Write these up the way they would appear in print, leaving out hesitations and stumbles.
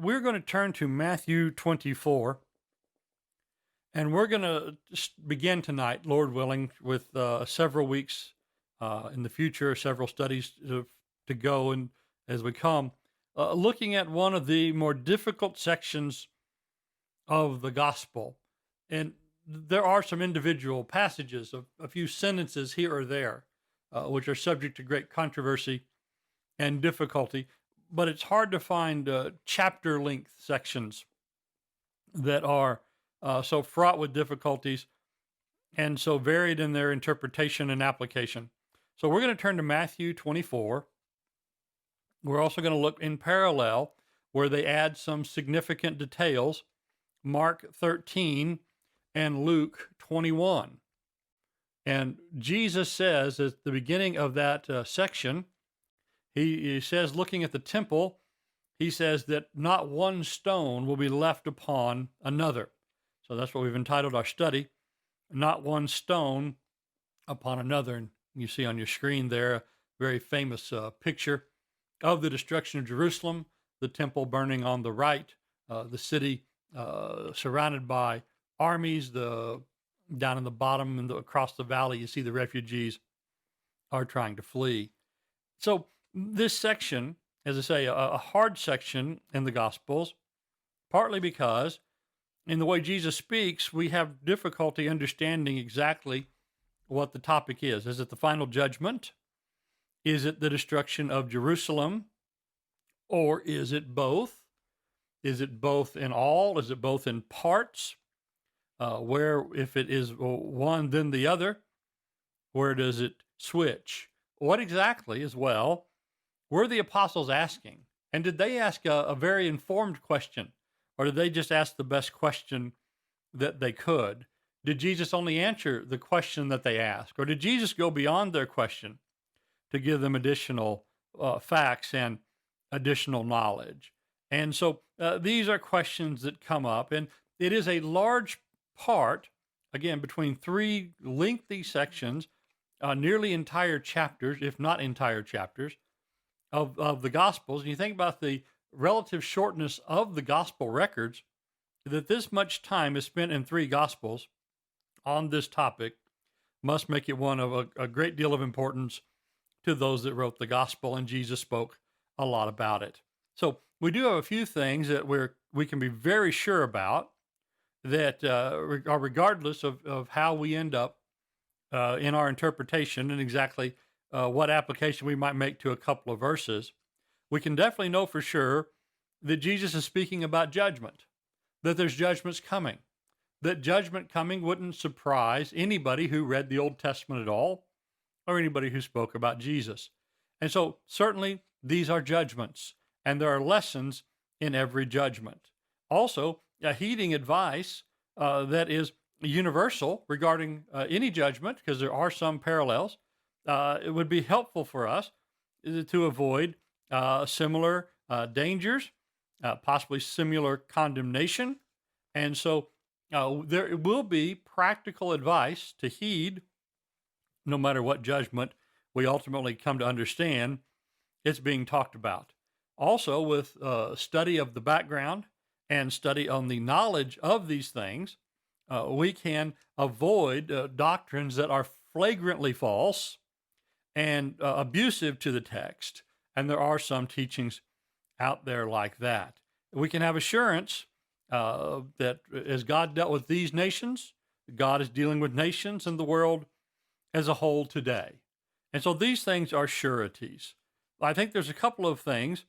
we're going to turn to Matthew 24, and we're going to begin tonight, Lord willing, with several weeks in the future, several studies to go, and as we come, looking at one of the more difficult sections of the gospel. And there are some individual passages of a few sentences here or there, which are subject to great controversy and difficulty, but it's hard to find chapter length sections that are so fraught with difficulties and so varied in their interpretation and application. So we're going to turn to Matthew 24. We're also going to look in parallel where they add some significant details, Mark 13 and Luke 21. And Jesus says at the beginning of that section, he says, looking at the temple, he says that not one stone will be left upon another. So that's what we've entitled our study, Not One Stone Upon Another. And you see on your screen there a very famous picture of the destruction of Jerusalem, the temple burning on the right, the city surrounded by armies, down in the bottom and across the valley, you see the refugees are trying to flee. So this section, as I say, a hard section in the Gospels, partly because in the way Jesus speaks, we have difficulty understanding exactly what the topic is. Is it the final judgment? Is it the destruction of Jerusalem? Or is it both? Is it both in all? Is it both in parts? Where, if it is one, then the other, where does it switch? What exactly, as well, were the apostles asking? And did they ask a very informed question? Or did they just ask the best question that they could? Did Jesus only answer the question that they asked? Or did Jesus go beyond their question to give them additional facts and additional knowledge? And so these are questions that come up. And it is a large part, again, between three lengthy sections, nearly entire chapters, if not entire chapters, of the Gospels. And you think about the relative shortness of the Gospel records, that this much time is spent in three Gospels on this topic must make it one of a great deal of importance to those that wrote the Gospel, and Jesus spoke a lot about it. So we do have a few things that we can be very sure about that are regardless of how we end up in our interpretation and exactly what application we might make to a couple of verses. We can definitely know for sure that Jesus is speaking about judgment, that there's judgments coming, that judgment coming wouldn't surprise anybody who read the Old Testament at all or anybody who spoke about Jesus. And so certainly these are judgments, and there are lessons in every judgment. Also, heeding advice that is universal regarding any judgment, because there are some parallels, it would be helpful for us to avoid similar dangers, possibly similar condemnation. And so there will be practical advice to heed no matter what judgment we ultimately come to understand it's being talked about. Also, with study of the background and study on the knowledge of these things, we can avoid doctrines that are flagrantly false and abusive to the text. And there are some teachings out there like that. We can have assurance that as God dealt with these nations, God is dealing with nations and the world as a whole today. And so these things are sureties. I think there's a couple of things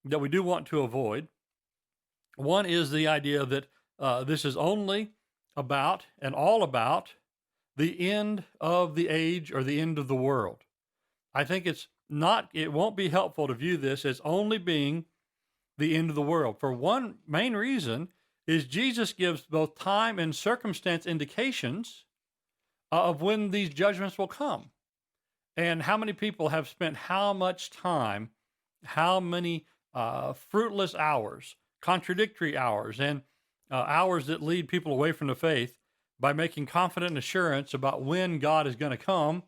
that we do want to avoid. One is the idea that this is only about and all about the end of the age or the end of the world. I think it won't be helpful to view this as only being the end of the world. For one main reason is Jesus gives both time and circumstance indications of when these judgments will come. And how many people have spent how much time, how many fruitless hours, contradictory hours, and hours that lead people away from the faith by making confident assurance about when God is going to come,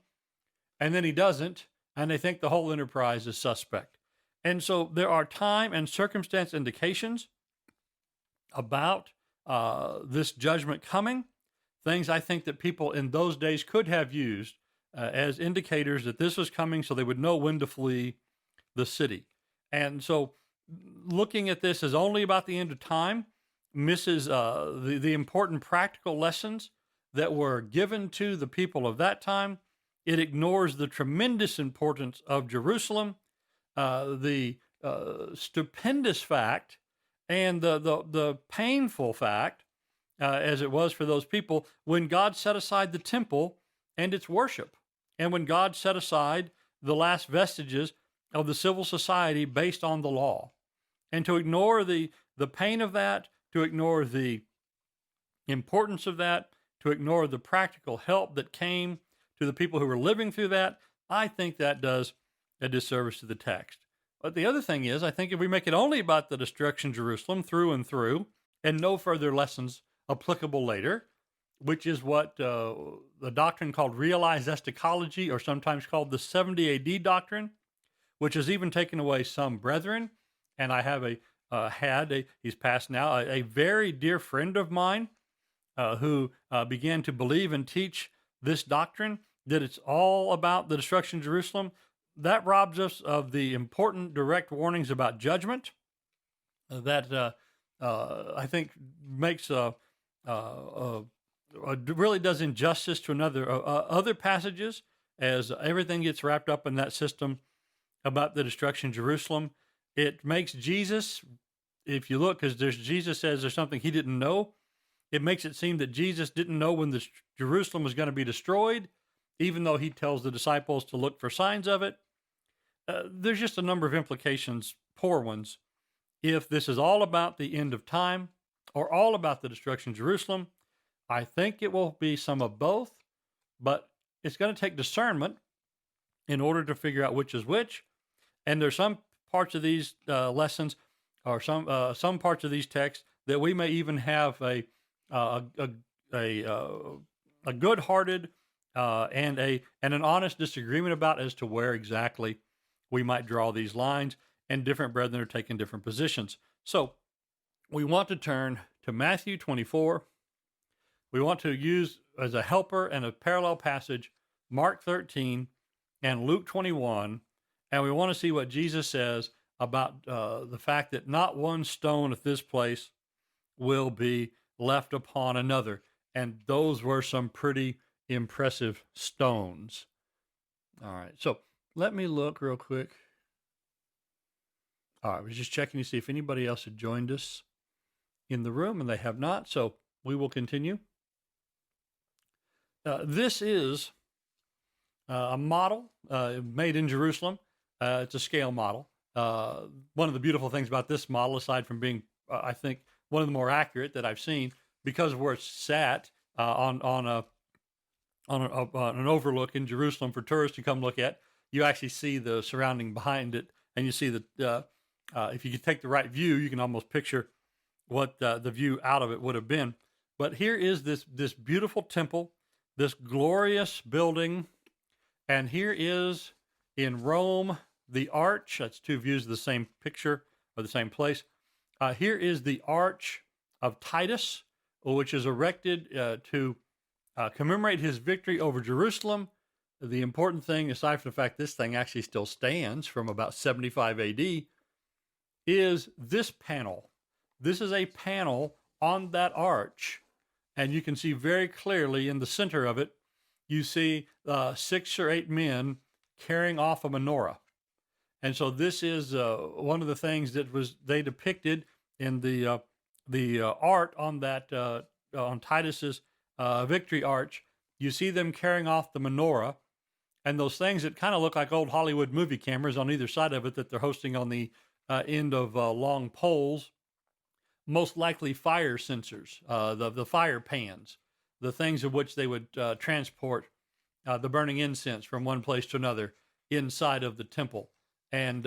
and then he doesn't, and they think the whole enterprise is suspect. And so there are time and circumstance indications about this judgment coming, things I think that people in those days could have used as indicators that this was coming so they would know when to flee the city. And so looking at this as only about the end of time misses the important practical lessons that were given to the people of that time. It ignores the tremendous importance of Jerusalem, the stupendous fact, and the painful fact, as it was for those people, when God set aside the temple and its worship, and when God set aside the last vestiges of the civil society based on the law. And to ignore the pain of that, to ignore the importance of that, to ignore the practical help that came to the people who were living through that, I think that does a disservice to the text. But the other thing is, I think if we make it only about the destruction of Jerusalem through and through, and no further lessons applicable later, which is what the doctrine called realized eschatology, or sometimes called the 70 AD doctrine, which has even taken away some brethren. And I have he's passed now, a very dear friend of mine who began to believe and teach this doctrine, that it's all about the destruction of Jerusalem. That robs us of the important direct warnings about judgment that I think makes really does injustice to other passages, as everything gets wrapped up in that system about the destruction of Jerusalem. It makes Jesus, if you look, because Jesus says there's something he didn't know. It makes it seem that Jesus didn't know when Jerusalem was going to be destroyed, even though he tells the disciples to look for signs of it. There's just a number of implications, poor ones, if this is all about the end of time or all about the destruction of Jerusalem. I think it will be some of both, but it's going to take discernment in order to figure out which is which. And there's some parts of these lessons, or some parts of these texts, that we may even have a good-hearted and an honest disagreement about as to where exactly we might draw these lines, and different brethren are taking different positions. So we want to turn to Matthew 24. We want to use as a helper and a parallel passage Mark 13 and Luke 21, and we want to see what Jesus says about the fact that not one stone at this place will be left upon another. And those were some pretty impressive stones. All right, so let me look real quick. All right, I was just checking to see if anybody else had joined us in the room, and they have not, so we will continue. This is a model made in Jerusalem. It's a scale model. One of the beautiful things about this model, aside from being, I think, one of the more accurate that I've seen, because of where it's sat on an overlook in Jerusalem for tourists to come look at, you actually see the surrounding behind it, and you see that if you could take the right view, you can almost picture what the view out of it would have been. But here is this beautiful temple, this glorious building, and here is in Rome the arch. That's two views of the same picture or the same place. Here is the Arch of Titus, which is erected to commemorate his victory over Jerusalem. The important thing, aside from the fact this thing actually still stands from about 75 AD, is this panel. This is a panel on that arch, and you can see very clearly in the center of it, you see 6 or 8 men carrying off a menorah. And so this is one of the things that they depicted in the art on that on Titus's victory arch. You see them carrying off the menorah, and those things that kind of look like old Hollywood movie cameras on either side of it that they're hosting on the end of long poles, most likely fire sensors, the fire pans, the things of which they would transport the burning incense from one place to another inside of the temple. And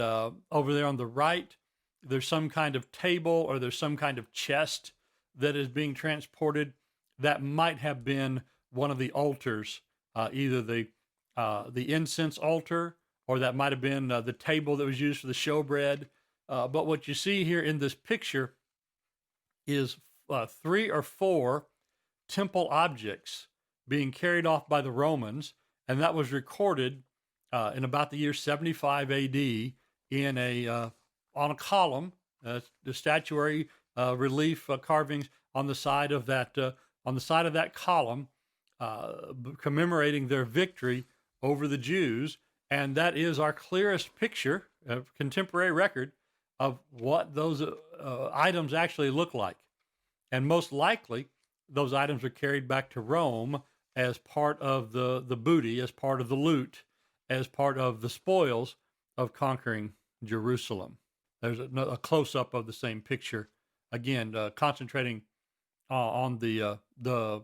over there on the right, there's some kind of table or there's some kind of chest that is being transported. That might have been one of the altars, either the incense altar, or that might have been the table that was used for the showbread. But what you see here in this picture is 3 or 4 temple objects being carried off by the Romans, and that was recorded in about the year 75 A.D. in on a column, the statuary relief carvings on the side of that column, commemorating their victory over the Jews, and that is our clearest picture, contemporary record of what those items actually look like. And most likely, those items are carried back to Rome as part of the booty, as part of the loot, as part of the spoils of conquering Jerusalem. There's a close-up of the same picture, again, concentrating on the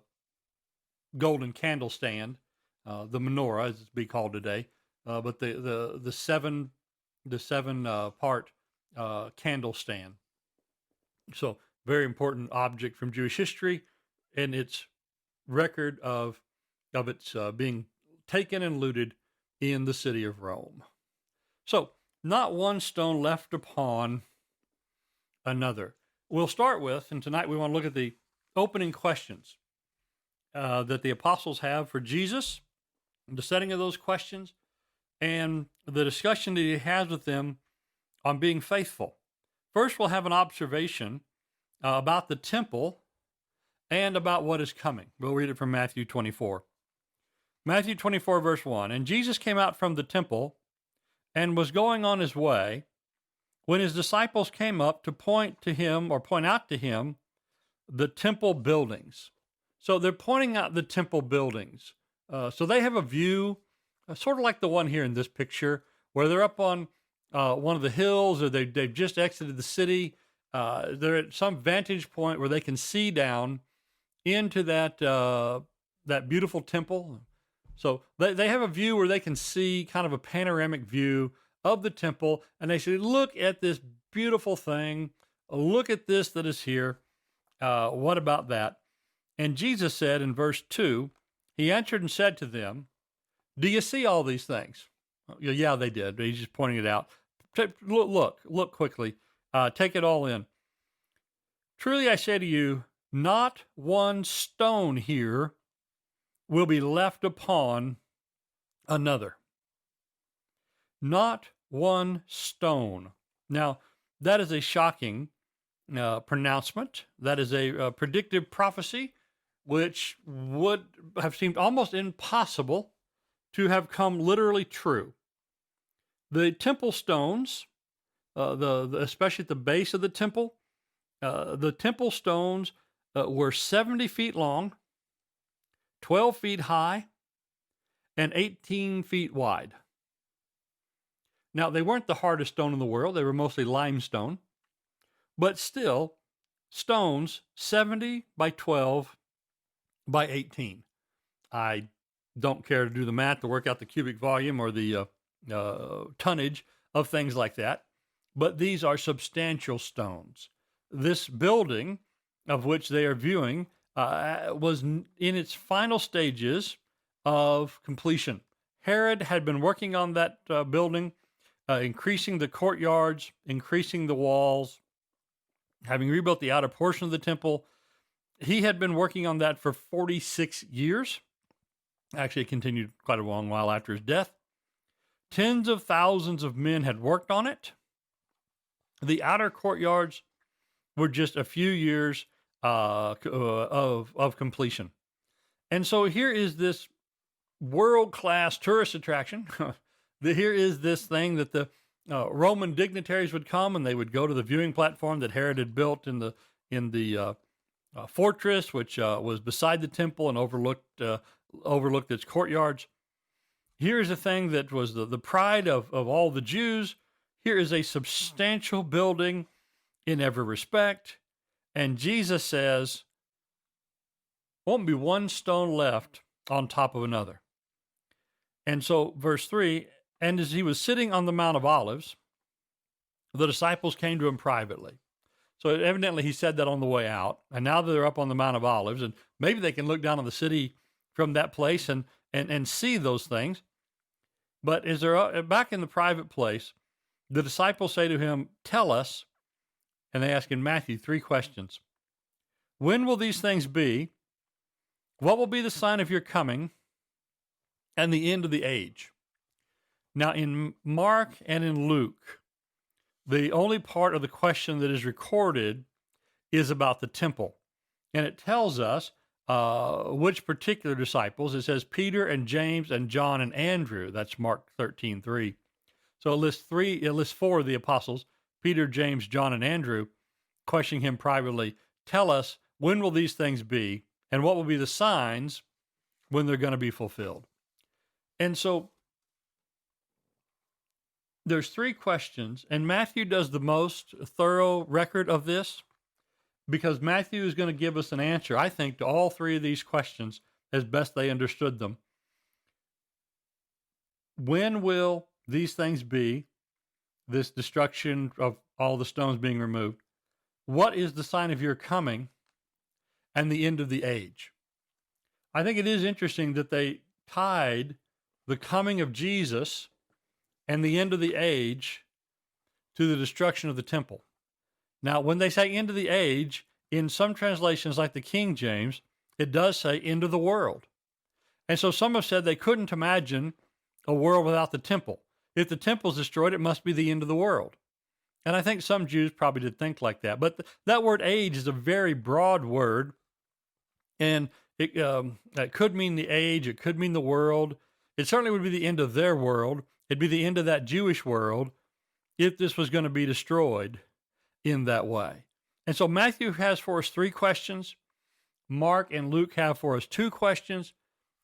golden candle stand, the menorah, as it's be called today, but the seven part candle stand. So very important object from Jewish history, and its record of its being taken and looted in the city of Rome. So not one stone left upon another. We'll start with, and tonight we want to look at the opening questions that the apostles have for Jesus, the setting of those questions, and the discussion that he has with them on being faithful. First, we'll have an observation about the temple and about what is coming. We'll read it from Matthew 24. Matthew 24, verse 1. And Jesus came out from the temple and was going on his way when his disciples came up to point out to him the temple buildings. So they're pointing out the temple buildings. So they have a view, sort of like the one here in this picture, where they're up on one of the hills, or they've just exited the city. They're at some vantage point where they can see down into that beautiful temple. So they have a view where they can see kind of a panoramic view of the temple, and they say, look at this beautiful thing. Look at this that is here. What about that? And Jesus said in verse 2, he answered and said to them, do you see all these things? Yeah, they did. He's just pointing it out. Look quickly. Take it all in. Truly I say to you, not one stone here will be left upon another. Not one stone. Now, that is a shocking pronouncement. That is a predictive prophecy, which would have seemed almost impossible to have come literally true. The temple stones, especially at the base of the temple stones were 70 feet long, 12 feet high, and 18 feet wide. Now, they weren't the hardest stone in the world. They were mostly limestone. But still, stones 70 by 12 by 18. I don't care to do the math to work out the cubic volume or the tonnage of things like that. But these are substantial stones. This building, of which they are viewing, was in its final stages of completion. Herod had been working on that building, increasing the courtyards, increasing the walls, having rebuilt the outer portion of the temple. He had been working on that for 46 years. Actually, it continued quite a long while after his death. Tens of thousands of men had worked on it. The outer courtyards were just a few years of completion. And so here is this world-class tourist attraction. Here is this thing that the Roman dignitaries would come, and they would go to the viewing platform that Herod had built in the fortress, which was beside the temple and overlooked its courtyards. Here's a thing that was the pride of all the Jews. Here is a substantial building in every respect. And Jesus says, won't be one stone left on top of another. And so, verse 3, and as he was sitting on the Mount of Olives, the disciples came to him privately. So evidently he said that on the way out. And now they're up on the Mount of Olives, and maybe they can look down on the city from that place and see those things. But as they're back in the private place, the disciples say to him, tell us, and they ask in Matthew 3 questions. When will these things be? What will be the sign of your coming and the end of the age? Now, in Mark and in Luke, the only part of the question that is recorded is about the temple. And it tells us which particular disciples. It says Peter and James and John and Andrew. That's Mark 13:3. So it lists four of the apostles, Peter, James, John, and Andrew, questioning him privately. Tell us, when will these things be? And what will be the signs when they're going to be fulfilled? And so there's three questions, and Matthew does the most thorough record of this because Matthew is going to give us an answer, I think, to all three of these questions as best they understood them. When will these things be, this destruction of all the stones being removed? What is the sign of your coming and the end of the age? I think it is interesting that they tied the coming of Jesus and the end of the age to the destruction of the temple. Now, when they say end of the age, in some translations like the King James, it does say end of the world. And so some have said they couldn't imagine a world without the temple. If the temple's destroyed, it must be the end of the world. And I think some Jews probably did think like that. But that word age is a very broad word. And it could mean the age. It could mean the world. It certainly would be the end of their world. It'd be the end of that Jewish world if this was going to be destroyed in that way. And so Matthew has for us three questions. Mark and Luke have for us two questions.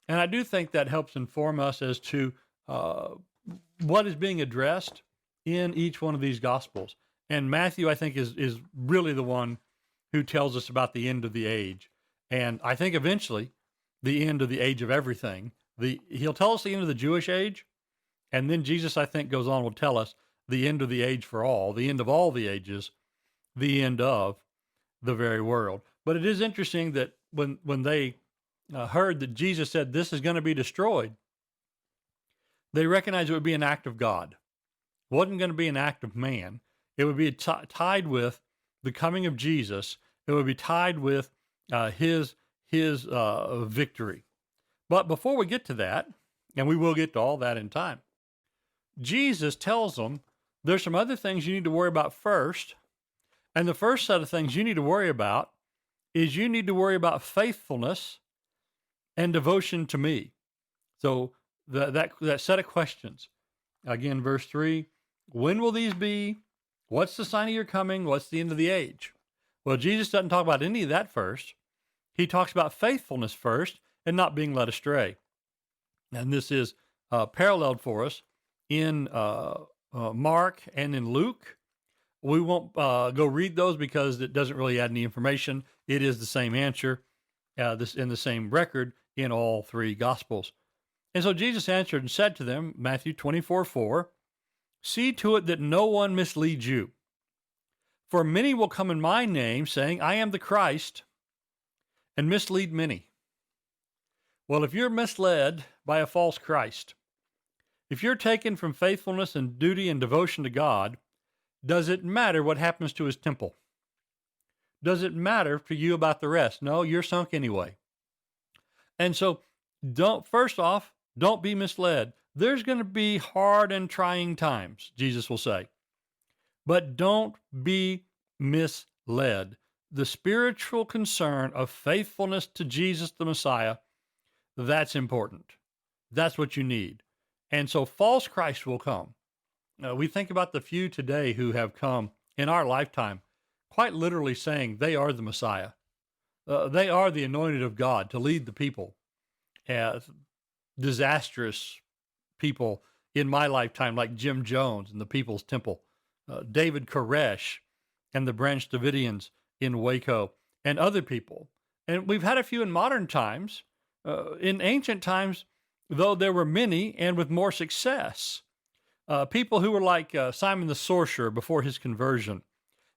And I do think that helps inform us as to what is being addressed in each one of these Gospels. And Matthew, I think, is really the one who tells us about the end of the age. And I think eventually the end of the age of everything. He'll tell us the end of the Jewish age. And then Jesus, I think, goes on, will tell us the end of the age for all, the end of all the ages, the end of the very world. But it is interesting that when they heard that Jesus said this is going to be destroyed, they recognized it would be an act of God. It wasn't going to be an act of man. It would be tied with the coming of Jesus. It would be tied with his victory. But before we get to that, and we will get to all that in time, Jesus tells them there's some other things you need to worry about first. And the first set of things you need to worry about is you need to worry about faithfulness and devotion to me. So that set of questions, again, verse 3, when will these be? What's the sign of your coming? What's the end of the age? Well, Jesus doesn't talk about any of that first. He talks about faithfulness first and not being led astray. And this is paralleled for us in Mark and in Luke. We won't go read those because it doesn't really add any information. It is the same answer in the same record in all three Gospels. And so Jesus answered and said to them, Matthew 24:4, see to it that no one misleads you. For many will come in my name, saying, I am the Christ, and mislead many. Well, if you're misled by a false Christ, if you're taken from faithfulness and duty and devotion to God, does it matter what happens to his temple? Does it matter to you about the rest? No, you're sunk anyway. And so first off, don't be misled. There's going to be hard and trying times, Jesus will say. But don't be misled. The spiritual concern of faithfulness to Jesus the Messiah, that's important. That's what you need. And so false Christ will come. We think about the few today who have come in our lifetime, quite literally saying they are the Messiah. They are the anointed of God to lead the people. Disastrous people in my lifetime, like Jim Jones and the People's Temple, David Koresh and the Branch Davidians in Waco, and other people. And we've had a few in modern times. In ancient times, though, there were many, and with more success. People who were like Simon the Sorcerer before his conversion,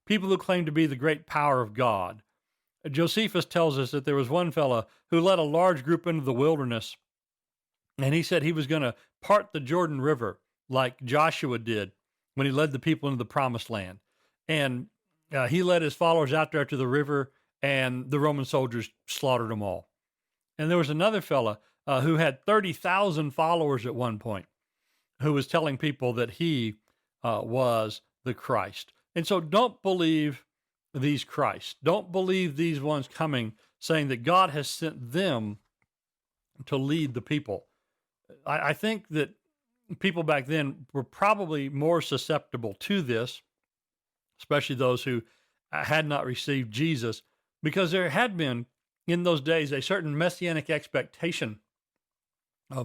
people who claimed to be the great power of God. Josephus tells us that there was one fellow who led a large group into the wilderness, and he said he was going to part the Jordan River like Joshua did when he led the people into the promised land. And he led his followers out there to the river, and the Roman soldiers slaughtered them all. And there was another fella who had 30,000 followers at one point, who was telling people that he was the Christ. And so don't believe these Christs. Don't believe these ones coming saying that God has sent them to lead the people. I think that people back then were probably more susceptible to this, especially those who had not received Jesus, because there had been in those days a certain messianic expectation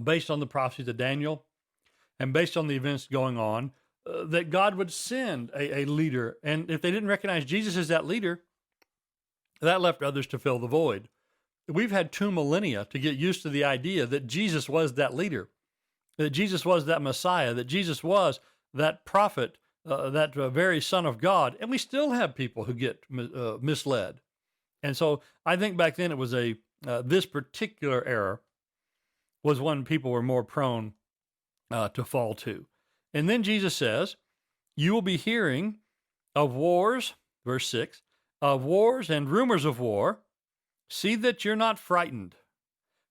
based on the prophecies of Daniel and based on the events going on, that God would send a leader. And if they didn't recognize Jesus as that leader, that left others to fill the void. We've had 2 millennia to get used to the idea that Jesus was that leader, that Jesus was that Messiah, that Jesus was that prophet, that very Son of God. And we still have people who get misled. And so I think back then it was this particular error was one people were more prone to fall to. And then Jesus says, you will be hearing of wars, verse 6, of wars and rumors of war. See that you're not frightened,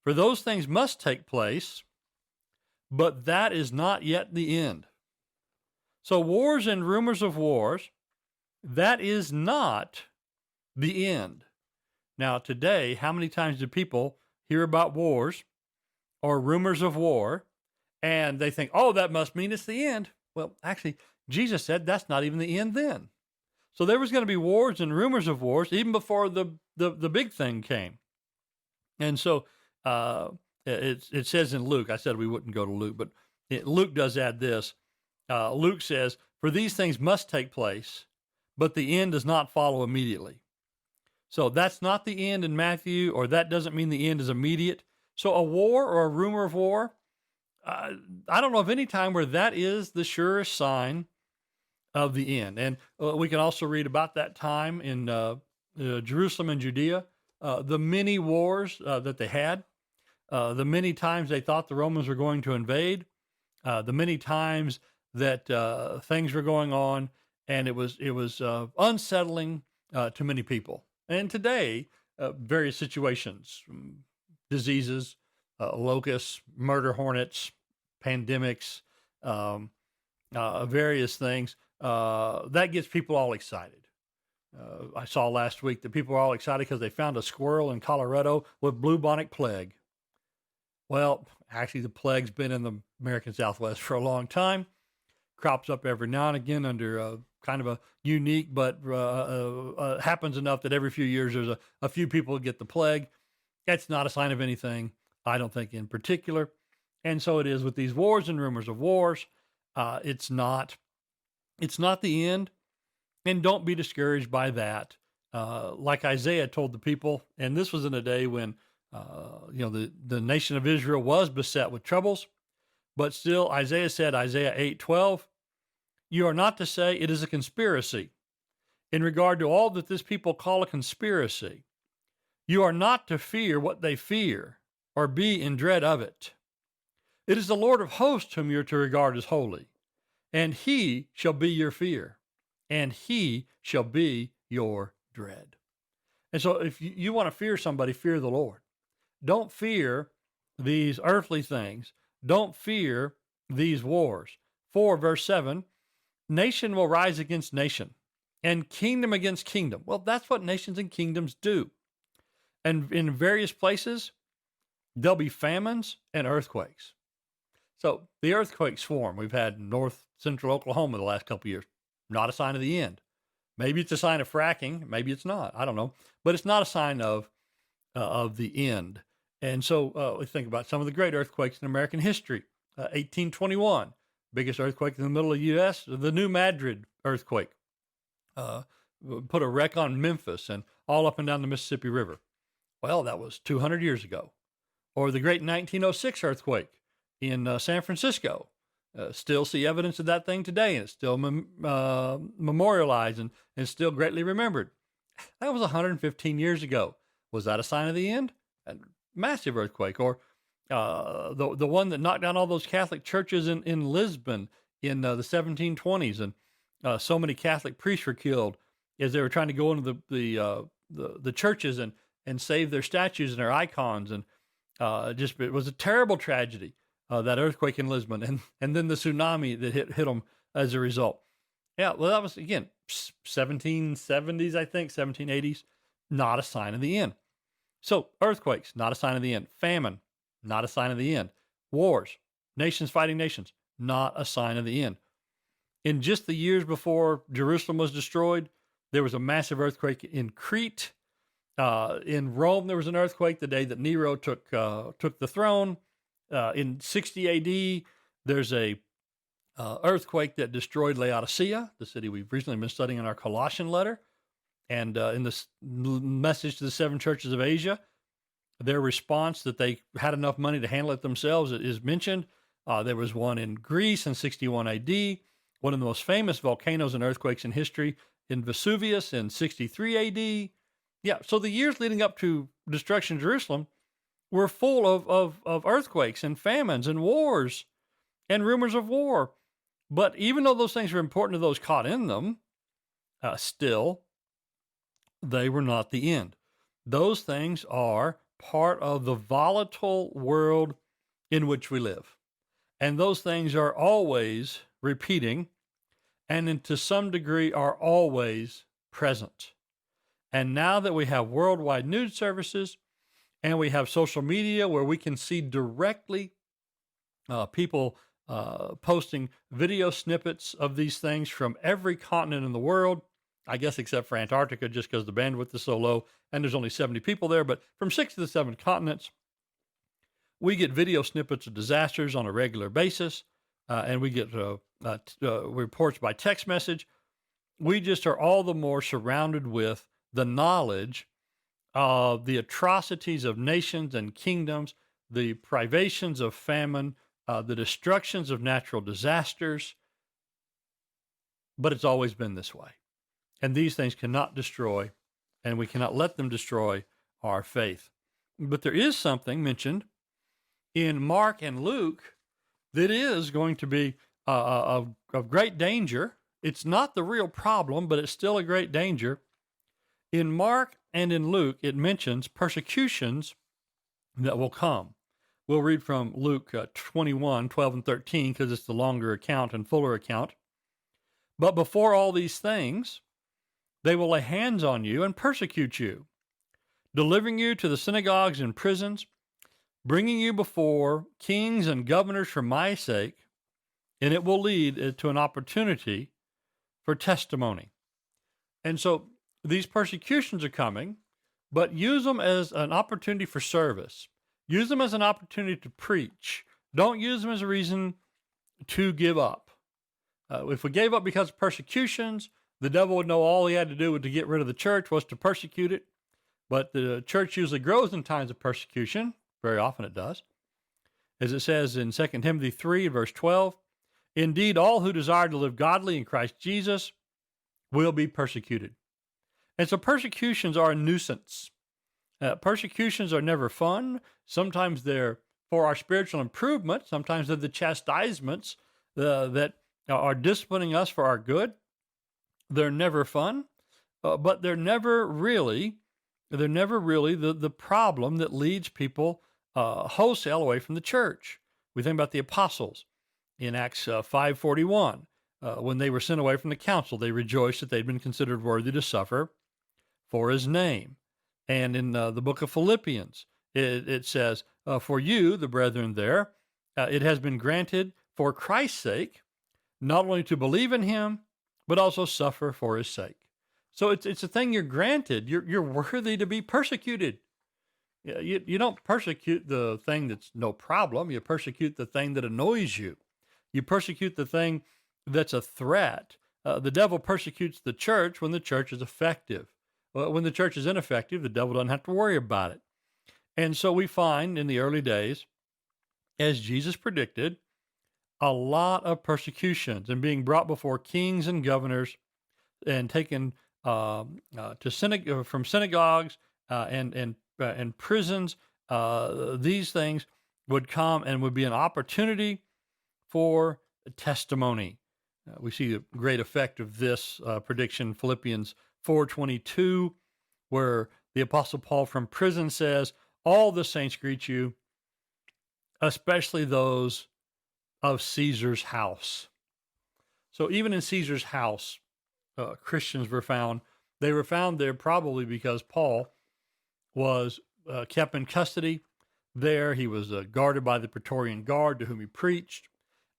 for those things must take place, but that is not yet the end. So wars and rumors of wars, that is not the end. Now, today, how many times do people hear about wars or rumors of war, and they think, oh, that must mean it's the end? Well, actually, Jesus said that's not even the end then. So there was going to be wars and rumors of wars even before the big thing came. And so it says in Luke, I said we wouldn't go to Luke, but Luke does add this. Luke says, for these things must take place, but the end does not follow immediately. So that's not the end in Matthew, or that doesn't mean the end is immediate. So a war or a rumor of war, I don't know of any time where that is the surest sign of the end. And we can also read about that time in Jerusalem and Judea, the many wars that they had, the many times they thought the Romans were going to invade, the many times that things were going on, and it was unsettling to many people. And today, various situations, diseases, locusts, murder hornets, pandemics, various things, that gets people all excited. I saw last week that people are all excited because they found a squirrel in Colorado with bubonic plague. Well, actually, the plague's been in the American Southwest for a long time. Crops up every now and again under kind of a unique, but happens enough that every few years there's a few people who get the plague. That's not a sign of anything, I don't think, in particular. And so it is with these wars and rumors of wars. It's not the end. And don't be discouraged by that. Like Isaiah told the people, and this was in a day when the nation of Israel was beset with troubles, but still Isaiah said, Isaiah 8:12, you are not to say it is a conspiracy. In regard to all that this people call a conspiracy, you are not to fear what they fear, or be in dread of it. It is the Lord of hosts whom you are to regard as holy, and he shall be your fear, and he shall be your dread. And so if you want to fear somebody, fear the Lord. Don't fear these earthly things. Don't fear these wars. 4 verse 7, nation will rise against nation, and kingdom against kingdom. Well, that's what nations and kingdoms do. And in various places, there'll be famines and earthquakes. So the earthquake swarm we've had in north central Oklahoma the last couple of years, not a sign of the end. Maybe it's a sign of fracking. Maybe it's not. I don't know. But it's not a sign of the end. And so we think about some of the great earthquakes in American history. 1821, biggest earthquake in the middle of the U.S., the New Madrid earthquake. Put a wreck on Memphis and all up and down the Mississippi River. Well, that was 200 years ago. Or the great 1906 earthquake in San Francisco. Still see evidence of that thing today, and it's still memorialized and still greatly remembered. That was 115 years ago. Was that a sign of the end? A massive earthquake. Or the one that knocked down all those Catholic churches in Lisbon in the 1720s, and so many Catholic priests were killed as they were trying to go into the churches and save their statues and their icons. And just it was a terrible tragedy, that earthquake in Lisbon, and then the tsunami that hit them as a result. Yeah, well, that was again 1770s, I think, 1780s. Not a sign of the end. So earthquakes, not a sign of the end. Famine, not a sign of the end. Wars, nations fighting nations, not a sign of the end. In just the years before Jerusalem was destroyed, there was a massive earthquake in Crete. In Rome, there was an earthquake the day that Nero took the throne. In 60 A.D., there's a earthquake that destroyed Laodicea, the city we've recently been studying in our Colossian letter. And in this message to the seven churches of Asia, their response that they had enough money to handle it themselves is mentioned. There was one in Greece in 61 AD, one of the most famous volcanoes and earthquakes in history in Vesuvius in 63 AD. Yeah, so the years leading up to destruction of Jerusalem were full of earthquakes and famines and wars and rumors of war. But even though those things were important to those caught in them, still, they were not the end. Those things are part of the volatile world in which we live. And those things are always repeating and to some degree are always present. And now that we have worldwide news services and we have social media where we can see directly people posting video snippets of these things from every continent in the world, I guess except for Antarctica, just because the bandwidth is so low and there's only 70 people there, but from 6 of the 7 continents, we get video snippets of disasters on a regular basis, and we get reports by text message. We just are all the more surrounded with the knowledge of the atrocities of nations and kingdoms, the privations of famine, the destructions of natural disasters. But it's always been this way. And these things cannot destroy, and we cannot let them destroy our faith. But there is something mentioned in Mark and Luke that is going to be of great danger. It's not the real problem, but it's still a great danger. In Mark and in Luke, it mentions persecutions that will come. We'll read from Luke 21, 12 and 13, because it's the longer account and fuller account. But before all these things, they will lay hands on you and persecute you, delivering you to the synagogues and prisons, bringing you before kings and governors for my sake, and it will lead to an opportunity for testimony. And so these persecutions are coming, but use them as an opportunity for service. Use them as an opportunity to preach. Don't use them as a reason to give up. If we gave up because of persecutions, the devil would know all he had to do to get rid of the church was to persecute it. But the church usually grows in times of persecution. Very often it does. As it says in 2 Timothy 3, verse 12, indeed, all who desire to live godly in Christ Jesus will be persecuted. And so persecutions are a nuisance. Persecutions are never fun. Sometimes they're for our spiritual improvement. Sometimes they're the chastisements that are disciplining us for our good. They're never fun, but they're never really the problem that leads people wholesale away from the church. We think about the apostles in Acts 5:41. When they were sent away from the council, they rejoiced that they'd been considered worthy to suffer for his name. And in the book of Philippians, it says, for you, the brethren there, it has been granted for Christ's sake, not only to believe in him, but also suffer for his sake. So it's a thing you're granted. You're worthy to be persecuted. You don't persecute the thing that's no problem. You persecute the thing that annoys you. You persecute the thing that's a threat. The devil persecutes the church when the church is effective. When the church is ineffective, the devil doesn't have to worry about it. And so we find in the early days, as Jesus predicted, a lot of persecutions and being brought before kings and governors and taken from synagogues and prisons. These things would come and would be an opportunity for testimony. We see the great effect of this prediction, Philippians 4:22, where the Apostle Paul from prison says, all the saints greet you, especially those of Caesar's house. So even in Caesar's house, Christians were found. They were found there probably because Paul was kept in custody there. He was guarded by the Praetorian Guard to whom he preached.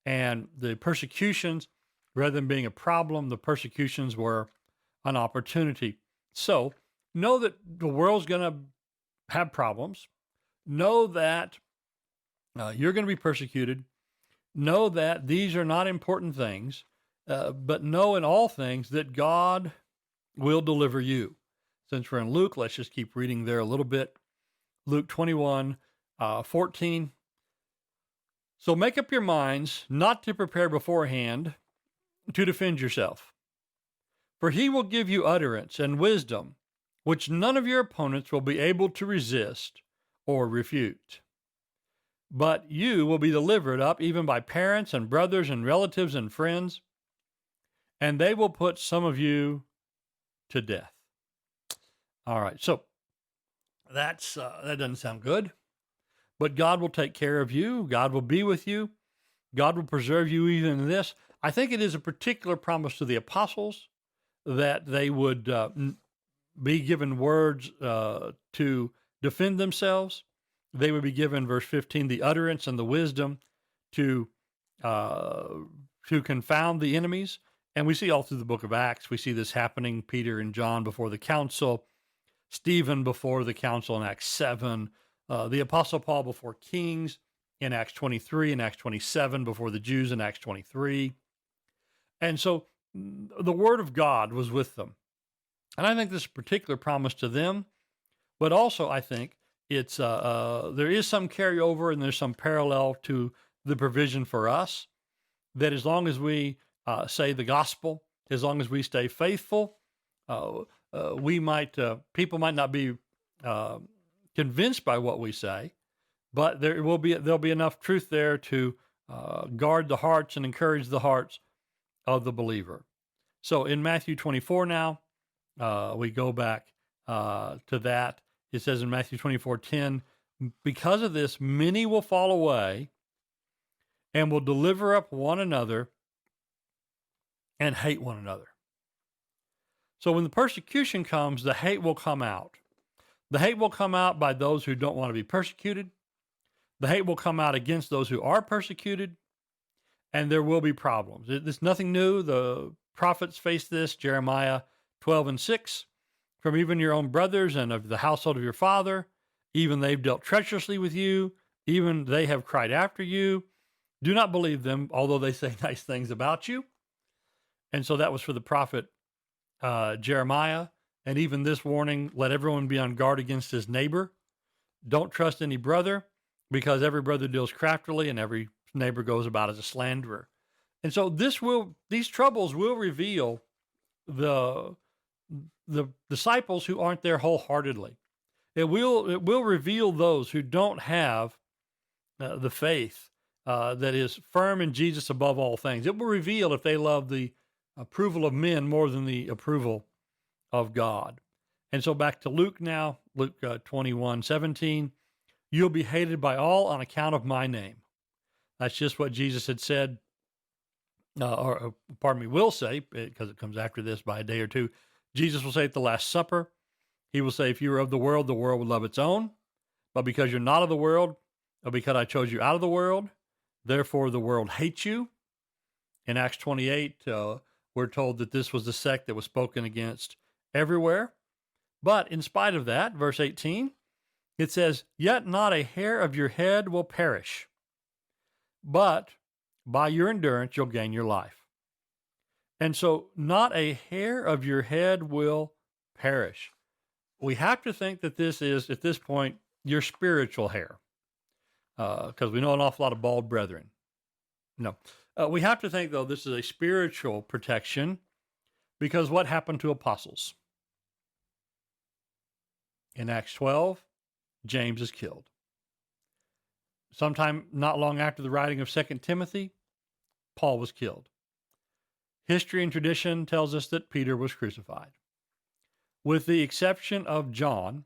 And the persecutions, rather than being a problem, the persecutions were an opportunity. So know that the world's going to have problems. Know that you're going to be persecuted. Know that these are not important things, but know in all things that God will deliver you. Since we're in Luke, let's just keep reading there a little bit. Luke 21, 14. So make up your minds not to prepare beforehand to defend yourself. For he will give you utterance and wisdom, which none of your opponents will be able to resist or refute. But you will be delivered up even by parents and brothers and relatives and friends, and they will put some of you to death. All right, so that doesn't sound good, but God will take care of you. God will be with you. God will preserve you even in this. I think it is a particular promise to the apostles that they would be given words to defend themselves. They would be given, verse 15, the utterance and the wisdom to confound the enemies. And we see all through the book of Acts, we see this happening. Peter and John before the council, Stephen before the council in Acts 7, the Apostle Paul before kings in Acts 23, and Acts 27 before the Jews in Acts 23. And so the word of God was with them. And I think this is a particular promise to them, but also I think it's there is some carryover and there's some parallel to the provision for us, that as long as we say the gospel, as long as we stay faithful, people might not be convinced by what we say, but there'll be enough truth there to guard the hearts and encourage the hearts of the believer. So in Matthew 24 now, we go back to that. It says in Matthew 24:10, because of this, many will fall away and will deliver up one another and hate one another. So when the persecution comes, the hate will come out. The hate will come out by those who don't want to be persecuted. The hate will come out against those who are persecuted, and there will be problems. It's nothing new. The prophets faced this, Jeremiah 12:6. From even your own brothers and of the household of your father, even they've dealt treacherously with you, even they have cried after you. Do not believe them, although they say nice things about you. And so that was for the prophet Jeremiah. And even this warning, let everyone be on guard against his neighbor. Don't trust any brother, because every brother deals craftily and every neighbor goes about as a slanderer. And so these troubles will reveal the disciples who aren't there wholeheartedly. It will reveal those who don't have the faith that is firm in Jesus above all things. It will reveal if they love the approval of men more than the approval of God. And so back to Luke now, Luke 21:17, you'll be hated by all on account of my name. That's just what Jesus had said, will say, because it comes after this by a day or two. Jesus will say at the Last Supper, he will say, if you were of the world would love its own. But because you're not of the world, or because I chose you out of the world, therefore the world hates you. In Acts 28, we're told that this was the sect that was spoken against everywhere. But in spite of that, verse 18, it says, yet not a hair of your head will perish, but by your endurance you'll gain your life. And so not a hair of your head will perish. We have to think that this is, at this point, your spiritual hair, because we know an awful lot of bald brethren. No. We have to think, though, this is a spiritual protection, because what happened to apostles? In Acts 12, James is killed. Sometime not long after the writing of 2 Timothy, Paul was killed. History and tradition tells us that Peter was crucified. With the exception of John,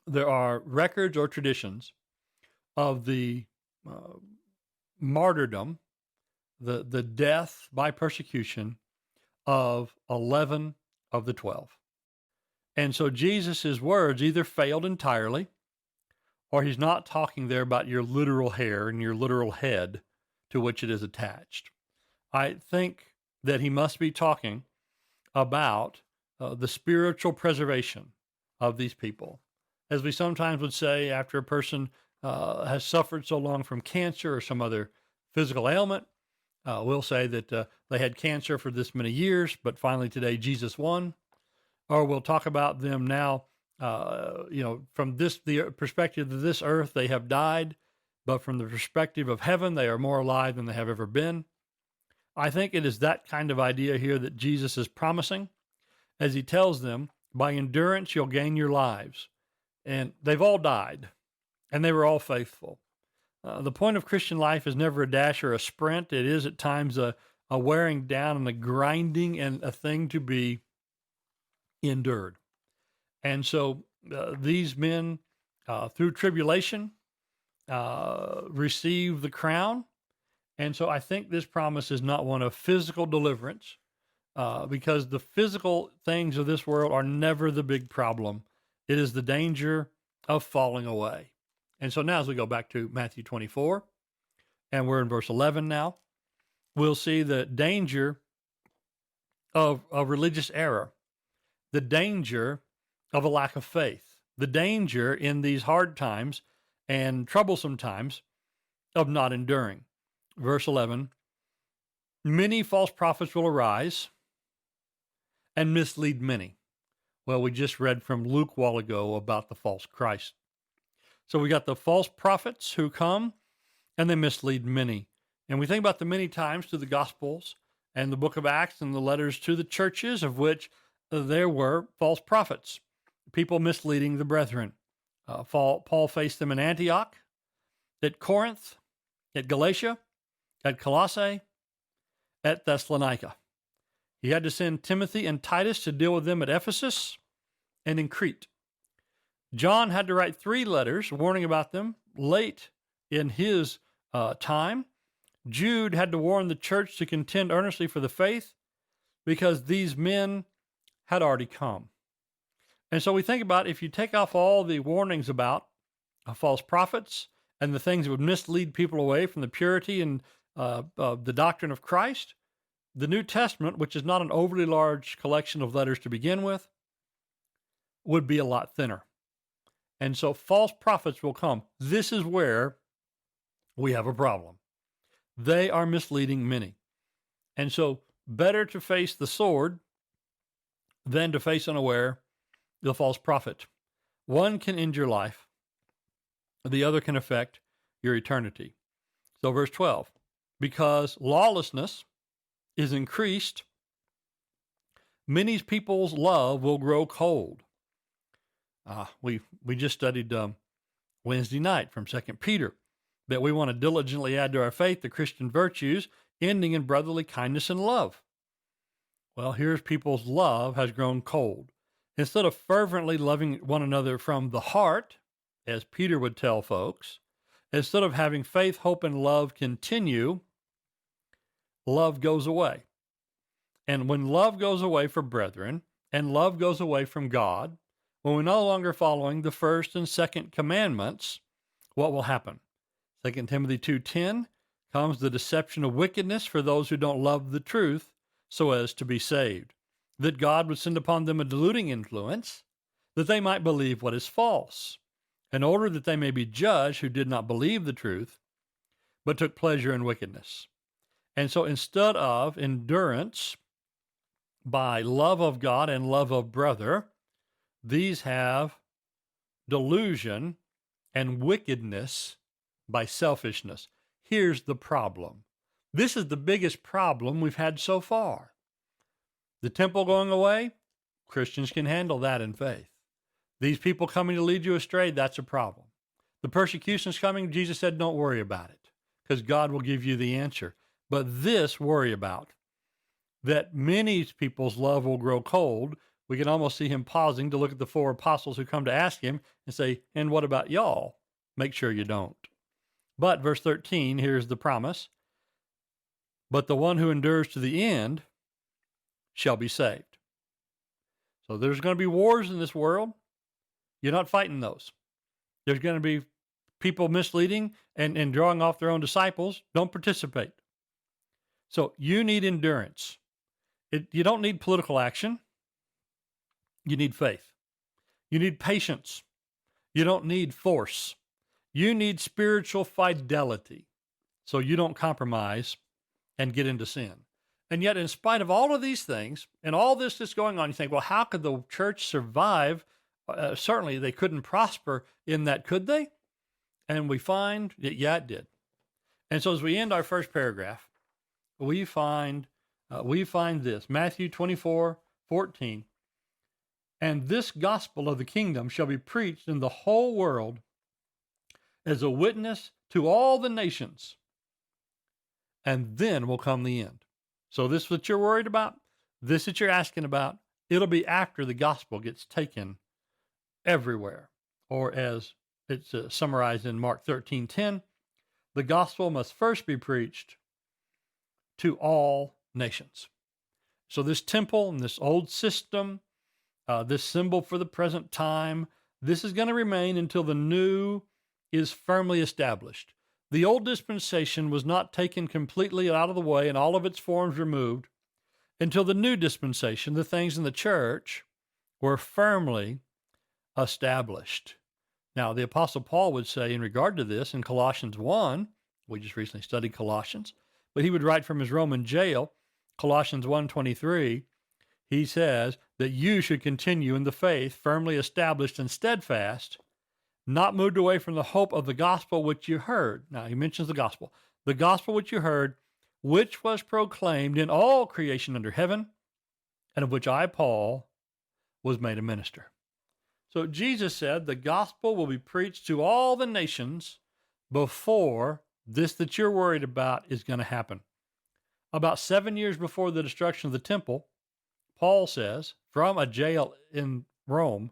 there are records or traditions of the uh, martyrdom, the death by persecution of 11 of the 12. And so Jesus' words either failed entirely, or he's not talking there about your literal hair and your literal head to which it is attached. I think that he must be talking about the spiritual preservation of these people. As we sometimes would say, after a person has suffered so long from cancer or some other physical ailment, we'll say that they had cancer for this many years, but finally today Jesus won. Or we'll talk about them now, from the perspective of this earth, they have died, but from the perspective of heaven, they are more alive than they have ever been. I think it is that kind of idea here that Jesus is promising as he tells them, by endurance, you'll gain your lives. And they've all died, and they were all faithful. The point of Christian life is never a dash or a sprint. It is at times a wearing down and a grinding and a thing to be endured. And so these men, through tribulation, receive the crown. And so I think this promise is not one of physical deliverance, because the physical things of this world are never the big problem. It is the danger of falling away. And so now as we go back to Matthew 24, and we're in verse 11 now, we'll see the danger of religious error, the danger of a lack of faith, the danger in these hard times and troublesome times of not enduring. Verse 11, many false prophets will arise and mislead many. Well, we just read from Luke a while ago about the false Christ. So we got the false prophets who come and they mislead many. And we think about the many times through the Gospels and the book of Acts and the letters to the churches of which there were false prophets, people misleading the brethren. Paul faced them in Antioch, at Corinth, at Galatia, at Colossae, at Thessalonica. He had to send Timothy and Titus to deal with them at Ephesus and in Crete. John had to write 3 letters warning about them late in his time. Jude had to warn the church to contend earnestly for the faith because these men had already come. And so we think about, if you take off all the warnings about false prophets and the things that would mislead people away from the purity and the doctrine of Christ, the New Testament, which is not an overly large collection of letters to begin with, would be a lot thinner. And so false prophets will come. This is where we have a problem. They are misleading many. And so better to face the sword than to face unaware the false prophet. One can end your life. The other can affect your eternity. So verse 12, because lawlessness is increased, many people's love will grow cold. We just studied Wednesday night from 2 Peter that we want to diligently add to our faith the Christian virtues, ending in brotherly kindness and love. Well, here's people's love has grown cold. Instead of fervently loving one another from the heart, as Peter would tell folks, instead of having faith, hope, and love continue, love goes away. And when love goes away for brethren, and love goes away from God, when we're no longer following the first and second commandments, what will happen? 2 Timothy 2:10 comes the deception of wickedness for those who don't love the truth so as to be saved, that God would send upon them a deluding influence, that they might believe what is false, in order that they may be judged who did not believe the truth, but took pleasure in wickedness. And so instead of endurance by love of God and love of brother, these have delusion and wickedness by selfishness. Here's the problem. This is the biggest problem we've had so far. The temple going away, Christians can handle that in faith. These people coming to lead you astray, that's a problem. The persecution's coming, Jesus said, don't worry about it, because God will give you the answer. But this, worry about, that many people's love will grow cold, we can almost see him pausing to look at the four apostles who come to ask him and say, and what about y'all? Make sure you don't. But verse 13, here's the promise. But the one who endures to the end shall be saved. So there's going to be wars in this world. You're not fighting those. There's going to be people misleading and drawing off their own disciples. Don't participate. So you need endurance. You don't need political action. You need faith. You need patience. You don't need force. You need spiritual fidelity so you don't compromise and get into sin. And yet, in spite of all of these things and all this that's going on, you think, well, how could the church survive? Certainly, they couldn't prosper in that, could they? And we find that, yeah, it did. And so as we end our first paragraph, we find this, Matthew 24:14. And this gospel of the kingdom shall be preached in the whole world as a witness to all the nations. And then will come the end. So this what you're worried about, this that you're asking about, it'll be after the gospel gets taken everywhere. Or as it's summarized in Mark 13:10, the gospel must first be preached to all nations. So this temple and this old system, this symbol for the present time, this is going to remain until the new is firmly established. The old dispensation was not taken completely out of the way and all of its forms removed until the new dispensation, the things in the church, were firmly established. Now, the Apostle Paul would say in regard to this in Colossians 1, we just recently studied Colossians, but he would write from his Roman jail, Colossians 1:23, he says that you should continue in the faith, firmly established and steadfast, not moved away from the hope of the gospel which you heard. Now, he mentions the gospel which you heard, which was proclaimed in all creation under heaven, and of which I, Paul, was made a minister. So Jesus said the gospel will be preached to all the nations before this that you're worried about is going to happen. About 7 years before the destruction of the temple, Paul says, from a jail in Rome,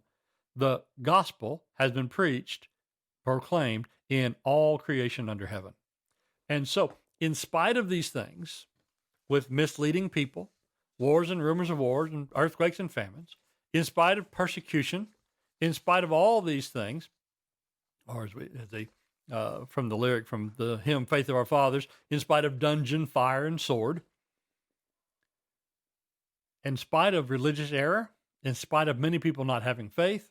the gospel has been preached, proclaimed in all creation under heaven. And so, in spite of these things, with misleading people, wars and rumors of wars and earthquakes and famines, in spite of persecution, in spite of all these things, or from the lyric from the hymn Faith of Our Fathers, in spite of dungeon, fire, and sword, in spite of religious error, in spite of many people not having faith,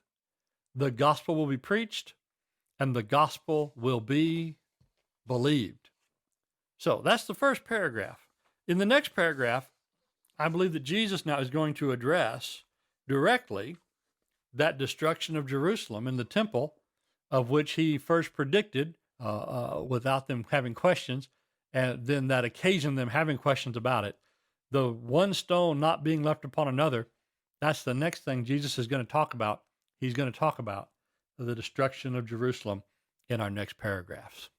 the gospel will be preached and the gospel will be believed. So that's the first paragraph. In the next paragraph, I believe that Jesus now is going to address directly that destruction of Jerusalem and the temple, of which he first predicted without them having questions, and then that occasioned them having questions about it. The one stone not being left upon another, that's the next thing Jesus is going to talk about. He's going to talk about the destruction of Jerusalem in our next paragraphs.